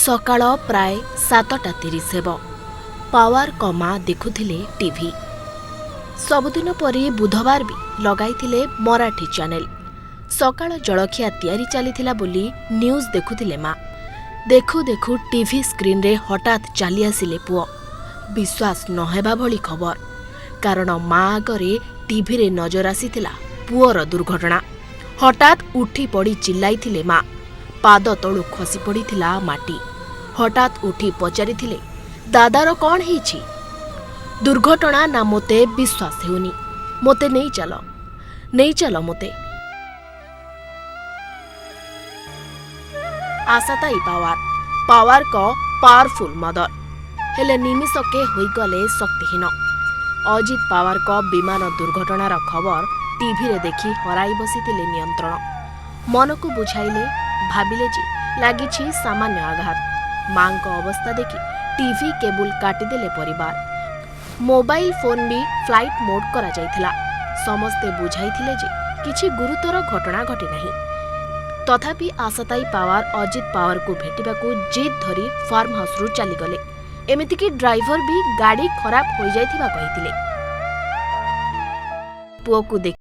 ସକାଳ ପ୍ରାୟ 7:30 ହେବ। ପାୱାର କମା ଦେଖୁଥିଲେ ଟିଭି। ସବୁଦିନ ପରି ବୁଧବାର ବି ଲଗାଇଥିଲେ ମରାଠୀ ଚ୍ୟାନେଲ। ସକାଳ ଜଳଖିଆ ତିଆରି ଚାଲିଥିଲା ବୋଲି ନ୍ୟୁଜ୍ ଦେଖୁଥିଲେ ମା। ଦେଖୁ ଦେଖୁ ଟିଭି ସ୍କ୍ରିନ୍ରେ ହଠାତ୍ ଚାଲି ଆସିଲେ ପୁଅ। ବିଶ୍ୱାସ ନ ହେବା ଭଳି ଖବର, କାରଣ ମା ଆଗରେ ଟିଭିରେ ନଜର ଆସିଥିଲା ପୁଅର ଦୁର୍ଘଟଣା। ହଠାତ୍ ଉଠି ପଡ଼ି ଚିଲ୍ଲାଇଥିଲେ ମା। ପାଦ ତଳୁ ଖସି ପଡ଼ିଥିଲା ମାଟି। ହଠାତ୍ ଉଠି ପଚାରିଥିଲେ, ଦାଦାର କ'ଣ ହେଇଛି? ଦୁର୍ଘଟଣା ନା ମୋତେ ବିଶ୍ୱାସ ହେଉନି, ମୋତେ ନେଇଚାଲ ମୋତେ। ଆଶାତାଇ ପାୱାରଙ୍କ ପାୱାରଫୁଲ ମଦର, ହେଲେ ନିମିଷକେ ହୋଇଗଲେ ଶକ୍ତିହୀନ। ଅଜିତ ପାୱାରଙ୍କ ବିମାନ ଦୁର୍ଘଟଣାର ଖବର ଟିଭିରେ ଦେଖି ହରାଇ ବସିଥିଲେ ନିୟନ୍ତ୍ରଣ। ମନକୁ ବୁଝାଇଲେ, ଭାବିଲେ ଯେ ଲାଗିଛି ସାମାନ୍ୟ ଆଘାତ। ମାଙ୍କ ଅବସ୍ଥା ଦେଖି ଟିଭି କେବୁଲ କାଟିଦେଲେ ପରିବାର। ମୋବାଇଲ ଫୋନ ବି ଫ୍ଲାଇଟ୍ ମୋଡ୍ କରାଯାଇଥିଲା। ସମସ୍ତେ ବୁଝାଇଥିଲେ ଯେ କିଛି ଗୁରୁତର ଘଟଣା ଘଟିନାହିଁ। ତଥାପି ଆଶାତାଇ ପାୱାର ଅଜିତ ପାୱାରକୁ ଭେଟିବାକୁ ଜିଦ୍ ଧରି ଫାର୍ମ ହାଉସ୍ରୁ ଚାଲିଗଲେ। ଏମିତିକି ଡ୍ରାଇଭର ବି ଗାଡ଼ି ଖରାପ ହୋଇଯାଇଥିବା କହିଥିଲେ। ପୁଅକୁ ଦେଖି